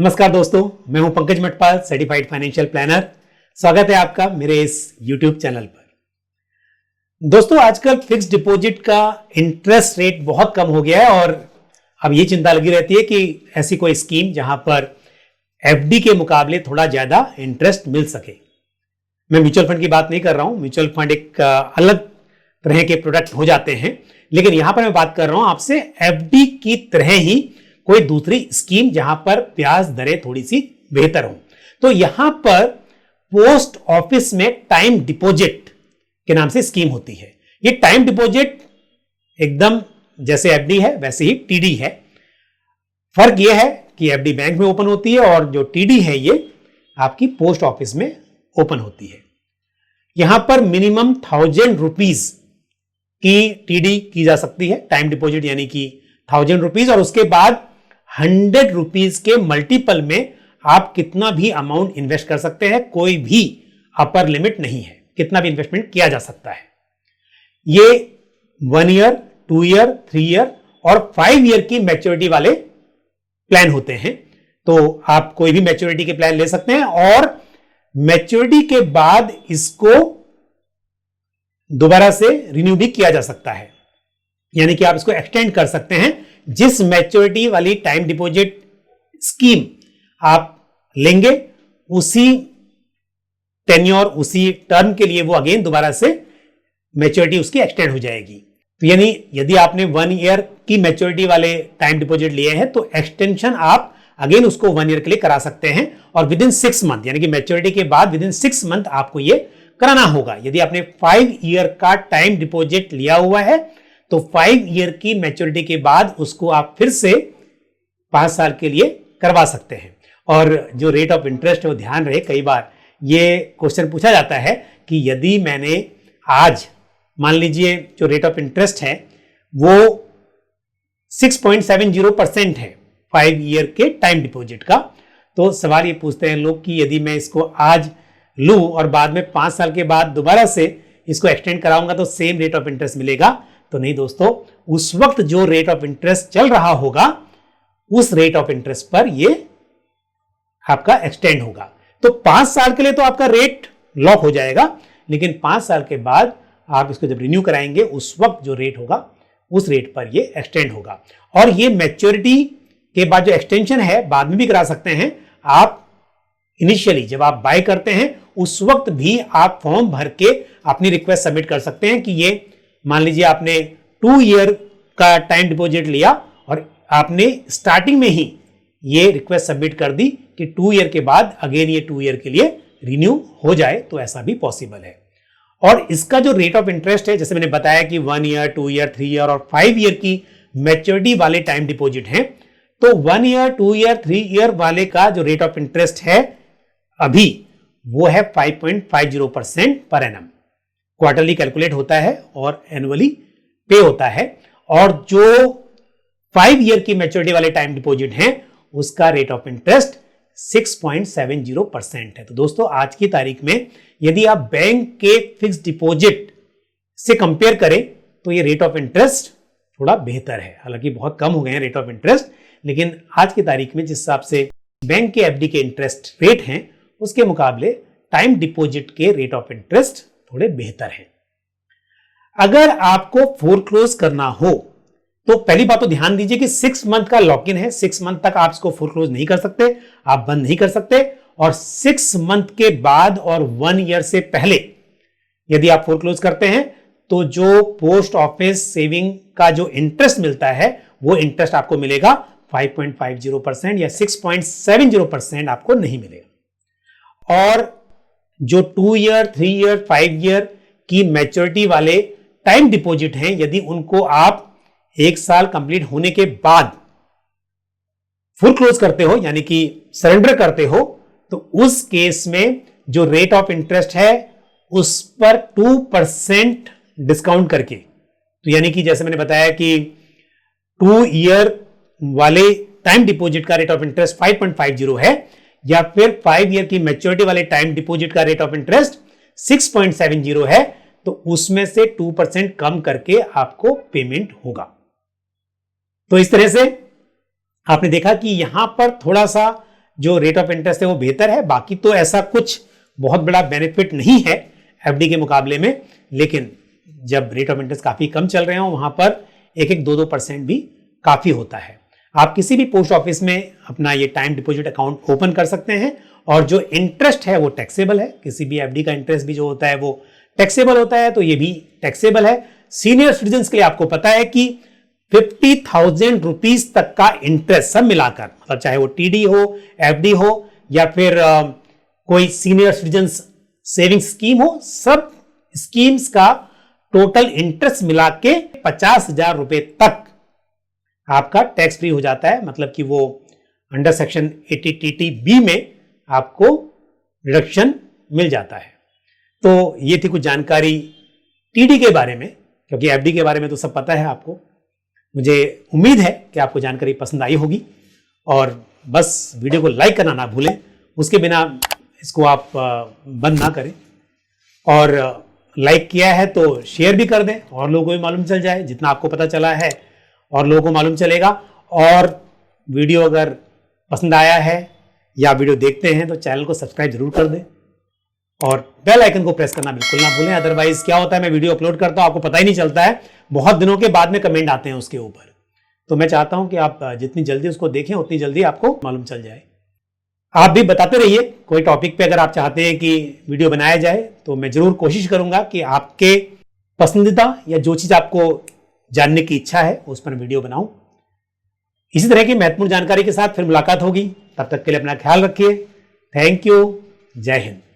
नमस्कार दोस्तों, मैं हूं Pankaj Matpal, certified financial planner. स्वागत है आपका मेरे इस YouTube चैनल पर। दोस्तों, आजकल फिक्स्ड डिपॉजिट का इंटरेस्ट रेट बहुत कम हो गया है और अब ये चिंता लगी रहती है कि ऐसी कोई स्कीम जहां पर FD के मुकाबले थोड़ा ज्यादा इंटरेस्ट मिल सके। मैं म्यूचुअल फंड की बात नहीं कर रहा हूं, म्यूचुअल फंड एक अलग तरह के प्रोडक्ट हो जाते हैं, लेकिन यहां पर मैं बात कर रहा हूं आपसे FD की तरह ही कोई दूसरी स्कीम जहां पर ब्याज दरें थोड़ी सी बेहतर हो। तो यहां पर पोस्ट ऑफिस में टाइम डिपॉजिट के नाम से स्कीम होती है। ये टाइम डिपॉजिट एकदम जैसे FD है वैसे ही TD है। फर्क यह है कि FD बैंक में ओपन होती है और जो TD है ये आपकी पोस्ट ऑफिस में ओपन होती है। यहां पर मिनिमम 1000 रुपीज की TD की जा सकती है, टाइम डिपॉजिट यानी कि 1000 रुपीज, और उसके बाद 100 रुपीज के मल्टीपल में आप कितना भी अमाउंट इन्वेस्ट कर सकते हैं। कोई भी अपर लिमिट नहीं है, कितना भी इन्वेस्टमेंट किया जा सकता है। ये 1 ईयर, 2 ईयर, 3 ईयर और 5 ईयर की मैच्योरिटी वाले प्लान होते हैं। तो आप कोई भी मैच्योरिटी के प्लान ले सकते हैं और मैच्योरिटी के बाद इसको दोबारा से रिन्यू भी किया जा सकता है, यानी कि आप इसको एक्सटेंड कर सकते हैं। जिस मैच्योरिटी वाली टाइम डिपॉजिट स्कीम आप लेंगे उसी टेन्योर, उसी टर्म के लिए वो अगेन दोबारा से मैच्योरिटी उसकी एक्सटेंड हो जाएगी। तो यानी यदि आपने 1 ईयर की मैच्योरिटी वाले टाइम डिपॉजिट लिए हैं तो एक्सटेंशन आप अगेन उसको 1 ईयर के लिए करा सकते हैं और विद इन 6 मंथ, यानी कि मैच्योरिटी के बाद विद इन 6 मंथ आपको ये कराना होगा। यदि आपने 5 ईयर का टाइम डिपॉजिट लिया हुआ है तो 5 ईयर की मैच्योरिटी के बाद उसको आप फिर से 5 साल के लिए करवा सकते हैं। और जो रेट ऑफ इंटरेस्ट है वो ध्यान रहे, कई बार ये क्वेश्चन पूछा जाता है कि यदि मैंने आज मान लीजिए जो रेट ऑफ इंटरेस्ट है वो 6.70% है 5 ईयर के टाइम डिपॉजिट का, तो सवाल ये पूछते हैं लोग कि यदि मैं इसको आज लूं और बाद में 5 साल के बाद दोबारा से इसको एक्सटेंड कराऊंगा तो सेम रेट ऑफ इंटरेस्ट मिलेगा। तो नहीं दोस्तों, उस वक्त जो रेट ऑफ इंटरेस्ट चल रहा होगा उस रेट ऑफ इंटरेस्ट पर ये आपका एक्सटेंड होगा। तो 5 साल के लिए तो आपका रेट लॉक हो जाएगा, लेकिन 5 साल के बाद आप इसको जब रिन्यू कराएंगे उस वक्त जो रेट होगा उस रेट पर ये एक्सटेंड होगा। और ये मैच्योरिटी के बाद जो एक्सटेंशन है बाद में भी करा सकते हैं। आप इनिशियली जब आप बाय करते हैं उस वक्त भी आप फॉर्म भर के अपनी रिक्वेस्ट सबमिट कर सकते हैं कि ये मान लीजिए आपने 2 ईयर का टाइम डिपॉजिट लिया और आपने स्टार्टिंग में ही ये रिक्वेस्ट सबमिट कर दी कि 2 ईयर के बाद अगेन ये 2 ईयर के लिए रिन्यू हो जाए, तो ऐसा भी पॉसिबल है। और इसका जो रेट ऑफ इंटरेस्ट है, जैसे मैंने बताया कि 1 ईयर, 2 ईयर, 3 ईयर और 5 ईयर की मैच्योरिटी वाले टाइम डिपॉजिट हैं, तो 1 ईयर, 2 ईयर, 3 ईयर वाले का जो रेट ऑफ इंटरेस्ट है अभी वो है 5.50% पर एनम। क्वार्टरली कैलकुलेट होता है और एनुअली पे होता है। और जो 5 ईयर की मैच्योरिटी वाले टाइम डिपॉजिट हैं उसका रेट ऑफ इंटरेस्ट 6.70% है। तो दोस्तों, आज की तारीख में यदि आप बैंक के फिक्स्ड डिपॉजिट से कंपेयर करें तो ये रेट ऑफ इंटरेस्ट थोड़ा बेहतर है। हालांकि बहुत कम हो गए हैं रेट ऑफ इंटरेस्ट, लेकिन आज की तारीख में जिस हिसाब से बैंक के FD के इंटरेस्ट रेट हैं उसके मुकाबले टाइम डिपॉजिट के रेट ऑफ इंटरेस्ट थोड़े बेहतर हैं। अगर आपको फोरक्लोज करना हो तो पहली बात तो ध्यान दीजिए कि 6 मंथ का लॉक इन है। 6 मंथ तक आप इसको फोरक्लोज नहीं कर सकते, आप बंद नहीं कर सकते। और 6 मंथ के बाद और 1 ईयर से पहले यदि आप फोरक्लोज करते हैं तो जो पोस्ट ऑफिस सेविंग का जो इंटरेस्ट मिलता है वो इंटरेस्ट आपको मिलेगा 5.50% या 6.70% आपको नहीं मिलेगा। और जो 2 ईयर, 3 ईयर, 5 ईयर की मैच्योरिटी वाले टाइम डिपॉजिट हैं, यदि उनको आप 1 साल कंप्लीट होने के बाद फुल क्लोज करते हो यानी कि सरेंडर करते हो, तो उस केस में जो रेट ऑफ इंटरेस्ट है उस पर 2% डिस्काउंट करके, तो यानी कि जैसे मैंने बताया कि 2 ईयर वाले टाइम डिपॉजिट का रेट ऑफ इंटरेस्ट 5.50 है या फिर 5 ईयर की मैच्योरिटी वाले टाइम डिपॉजिट का रेट ऑफ इंटरेस्ट 6.70 है, तो उसमें से 2% कम करके आपको पेमेंट होगा। तो इस तरह से आपने देखा कि यहां पर थोड़ा सा जो रेट ऑफ इंटरेस्ट है वो बेहतर है। बाकी तो ऐसा कुछ बहुत बड़ा बेनिफिट नहीं है एफडी के मुकाबले में, लेकिन जब रेट ऑफ इंटरेस्ट काफी कम चल रहे हो वहां पर 1-2% भी काफी होता है। आप किसी भी पोस्ट ऑफिस में अपना ये टाइम डिपॉजिट अकाउंट ओपन कर सकते हैं और जो इंटरेस्ट है वो टैक्सेबल है। किसी भी एफडी का इंटरेस्ट भी जो होता है वो टैक्सेबल होता है, तो ये भी टैक्सेबल है। सीनियर सिटीजन के लिए आपको पता है कि 50,000 रुपीज तक का इंटरेस्ट सब मिलाकर, मतलब चाहे वो टीडी हो, एफडी हो या फिर कोई सीनियर सिटीजन सेविंग स्कीम हो, सब स्कीम्स का टोटल इंटरेस्ट मिला के 50,000 रुपए तक आपका टैक्स फ्री हो जाता है। मतलब कि वो अंडर सेक्शन 80TTB में आपको रिडक्शन मिल जाता है। तो ये थी कुछ जानकारी टीडी के बारे में, क्योंकि एफडी के बारे में तो सब पता है आपको। मुझे उम्मीद है कि आपको जानकारी पसंद आई होगी और बस वीडियो को लाइक करना ना भूलें, उसके बिना इसको आप बंद ना करें। और लाइक किया है तो शेयर भी कर दें और लोगों को भी मालूम चल जाए। जितना आपको पता चला है और लोगों को मालूम चलेगा। और वीडियो अगर पसंद आया है या वीडियो देखते हैं तो चैनल को सब्सक्राइब जरूर कर दें और बेल आइकन को प्रेस करना बिल्कुल ना भूलें। अदरवाइज क्या होता है, मैं वीडियो अपलोड करता हूं, आपको पता ही नहीं चलता है, बहुत दिनों के बाद में कमेंट आते हैं उसके ऊपर। तो मैं चाहता हूं कि आप जितनी जल्दी उसको देखें उतनी जल्दी आपको मालूम चल जाए। आप भी बताते रहिए कोई टॉपिक पे अगर आप चाहते हैं कि वीडियो बनाया जाए, तो मैं जरूर कोशिश करूंगा कि आपके पसंदीदा या जो चीज आपको जानने की इच्छा है उस पर वीडियो बनाऊं। इसी तरह की महत्वपूर्ण जानकारी के साथ फिर मुलाकात होगी। तब तक के लिए अपना ख्याल रखिए। Thank you. जय हिंद।